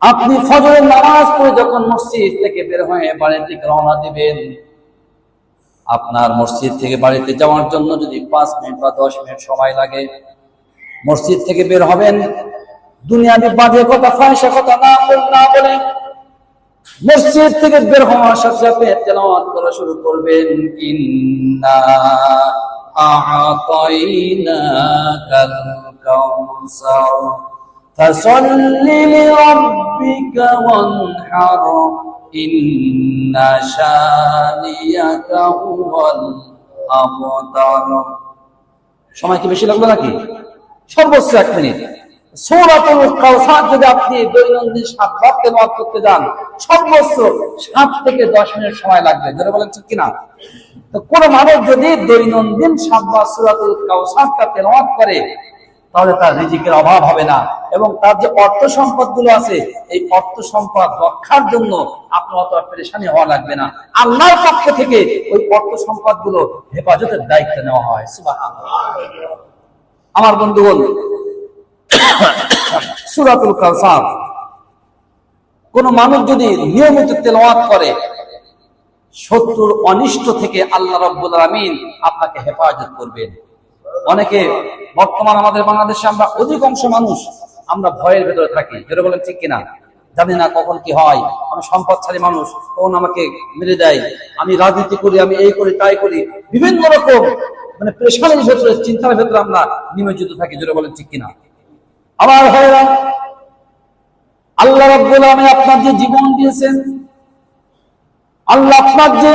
আপনি ফজরের নামাজ পড়ে যখন মসজিদ থেকে বের হয়ে বাড়ির দিকে রওনা দিবেন, আপনার মসজিদ থেকে বাড়িতে যাওয়ার জন্য যদি 5 মিনিট বা 10 মিনিট সময় লাগে, মসজিদ থেকে বের হবেন, দুনিয়াবি বাজে কথা ফাহিশা কথা না বলে মসজিদ থেকে বের হওয়ার সাথে সাথে তেলাওয়াত করা শুরু করবেন। ইন্না আ'তাইনাকাল কাউসার ফাসাল্লি লিরাব্বিকা ওয়ানহার ইন্না শানিয়াকা হুয়াল আবতার। সময় কি বেশি লাগবে নাকি? সর্বোচ্চ 1 মিনিট। সূরাতুল কাউসার যদি আপনি দৈনন্দিন 7 বার তেলাওয়াত করতে যান, সর্বোচ্চ 7 থেকে 10 মিনিট সময় লাগবে। যারা বলেন ঠিক কিনা? তো কোন মানুষ যদি দৈনন্দিন 7 বার সূরাতুল কাউসারটা তেলাওয়াত করে, তাহলে তার রিজিকের অভাব হবে না, এবং তার যে অর্থ সম্পদ গুলো আছে, এই অর্থ সম্পদ রক্ষার জন্য আপনার অত পেরেশানি হওয়া লাগবে না। আল্লাহর পক্ষ থেকে ওই অর্থ সম্পদ গুলো হেফাজতের দায়িত্ব নেওয়া হয়। সুবহানাল্লাহ। আমার বন্ধুগণ, সূরাতুল কাউসার কোন মানুষ যদি নিয়মিত তেলাওয়াত করে, শত্রুর অনিষ্ট থেকে আল্লাহ রাব্বুল আলামিন আপনাকে হেফাজত করবেন। অনেকে বর্তমান আমাদের বাংলাদেশে আমরা অধিকাংশ মানুষ আমরা ভয়ের ভেতরে থাকি। যেটা বলেন ঠিক কিনা? জানি না কখন কি হয়, আমি সম্পদশালী মানুষ, তখন আমাকে মেরে দেয়, আমি রাজনীতি করি, আমি এই করি তাই করি, বিভিন্ন রকম পেরেশানির ভেতরে, চিন্তার ভেতরে আমরা নিমজ্জিত থাকি। যেটা বলেন ঠিক কিনা? আমার ভাইরা, আল্লাহ রাব্বুল আলামিন আপনার যে জীবন দিয়েছেন, আল্লাহ আপনার যে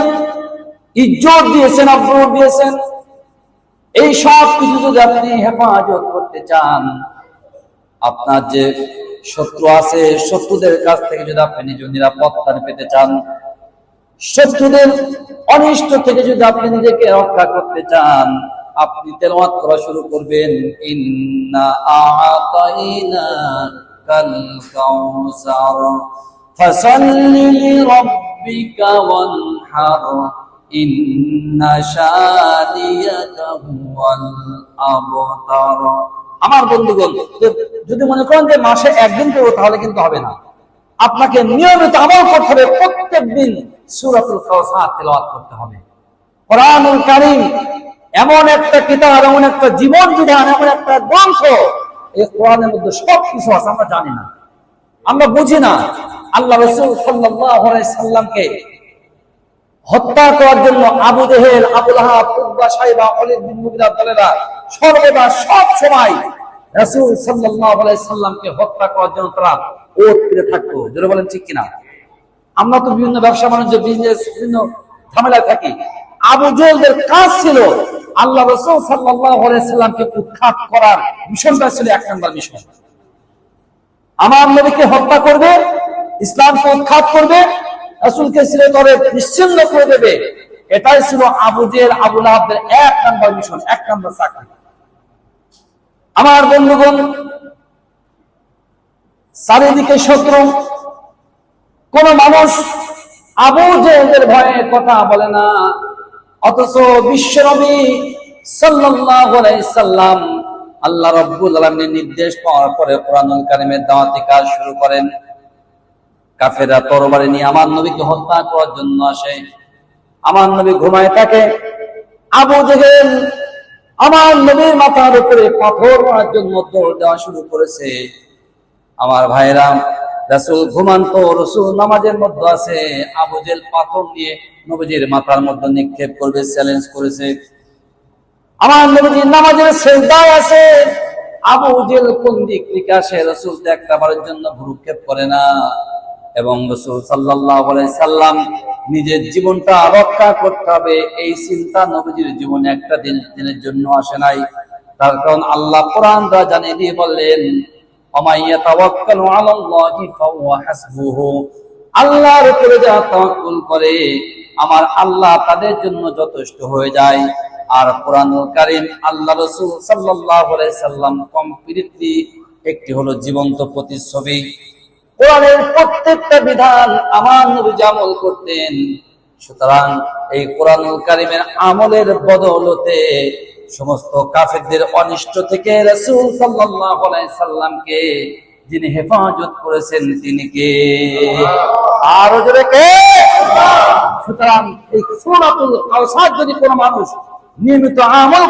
ইজ্জত দিয়েছেন, আব্রুর দিয়েছেন, এই সব কিছু যদি আপনি হেফাজত করতে চান, আপনার যে শত্রু আছে, শত্রুদের কাছ থেকে যদি আপনি নিজের নিরাপত্তা পেতে চান, শত্রুদের অনিষ্ট থেকে যদি আপনি নিজেকে রক্ষা করতে চান, আপনি তেলাওয়াত করা শুরু করবেন। ইন্না আ'তাইনাকাল কাউসার ফাসাল্লি লিরাব্বিকা ওয়ানহার ইন্না শানিয়াকা হুয়াল আবতার। আমার বন্ধুগণ, যদি মনে করেন যে মাসে একদিন করবো, তাহলে কিন্তু হবে না। আপনাকে নিয়মিত আমল করতে হবে, প্রত্যেক দিন সূরাতুল কাউসার তেলাওয়াত করতে হবে। কোরআনুল কারীম এমন একটা কিতাব, এমন একটা জীবন বিধান, এমন একটা গ্রন্থ, এই কোরআনের মধ্যে সবকিছু আছে, আমরা জানি না, আমরা বুঝি না। আল্লাহ রাসূল সাল্লাল্লাহু আলাইহি সাল্লামকে হত্যা করার জন্য আবু জেহেল, আবু লাহাব, উতবা, শাইবা, ওলীদ বিন মুগীরা দলেরা সর্বদা সব সময় রাসূল সাল্লাল্লাহু আলাইহি সাল্লামকে হত্যা করার জন্য তারা ওত পেতে থাকতো। যারা বলেন ঠিক কিনা? আমরা তো বিভিন্ন ব্যবসা বাণিজ্য, বিজনেস, বিভিন্ন ঝামেলায় থাকি। আবু জেহেলদের কাজ ছিল আল্লাহ রাসূল সাল্লাল্লাহু আলাইহি সাল্লামকে উৎখাত করার মিশনটা ছিল 1 নম্বর মিশন। আমার নবীকে হত্যা করবে, ইসলামকে উৎখাত করবে, রাসূলকে সিলে ধরে নিশ্চিহ্ন করে দেবে। এটাই ছিল আবু জেহেল, আবু লাহাবদের 1 নম্বর মিশন, 1 নম্বর চাকরি। আমার বন্ধুগণ, চারিদিকে শত্রু, কোন মানুষ আবু জেহেলের ভয়ে কথা বলে না, অথচ বিশ্বনবী সাল্লাল্লাহু আলাইহি সাল্লাম আল্লাহ রাব্বুল আলামিনের নির্দেশ পাওয়ার পরে কোরআনুল কারীমের দাওয়াতি কাজ শুরু করেন। কাফেররা তরবারি নিয়ে আমার নবীকে হত্যা করার জন্য আসে। আমার নবী ঘুমায় থাকে, আবু জেহেল আমার নবীর মাথার উপরে পাথর মারার জন্য দৌড় দেওয়া শুরু করেছে। আমার ভাইরা, রাসূল ঘুমান্ত, রাসূল নামাজের মধ্যে আছে, আবু জেহেল পাথর নিয়ে নবীজির মাথার মধ্যে নিক্ষেপ করবে, চ্যালেঞ্জ করেছে। আমার নবীজি নামাজের সিজদায় আছে, আবু জেহেল কোন দিক থেকে আসে, রাসূল তো একবারের জন্য ভ্রুক্ষেপ করে না। এবং রাসূল সাল্লাল্লাহু আলাইহি সাল্লাম নিজের জীবনটা রক্ষা করতে হবে, এই চিন্তা নবীজির জীবনে একটা দিনের জন্য আসে নাই। তার কারণ আল্লাহ কোরআন দ্বারা জানিয়ে দিয়ে বললেন, ওমাইয়া তাওয়াক্কালু আলাল্লাহি ফাহুয়া হাসবুহু, আল্লাহর উপরে যারা তাওয়াক্কুল করে, আমার আল্লাহ তাদের জন্য যথেষ্ট হয়ে যায়। আর কোরআনুল কারীম আল্লাহ রাসূল সাল্লাল্লাহু আলাইহি সাল্লাম কমপ্লিটলি একটি হলো জীবন্ত প্রতিচ্ছবি। কোরআনের প্রত্যেকটা বিধান আমার নবী আমল করতেন। সুতরাং এই কোরআনুল কারীমের আমলের বদৌলতে সমস্ত কাফেরদের অনিষ্ট থেকে রাসূল সাল্লাল্লাহু আলাইহি সাল্লামকে যিনি হেফাজত করেছেন তিনি কে? আরো জোরে কে? সুতরাং এই সূরাতুল কাউসার যদি কোনো মানুষ নিয়মিত আমল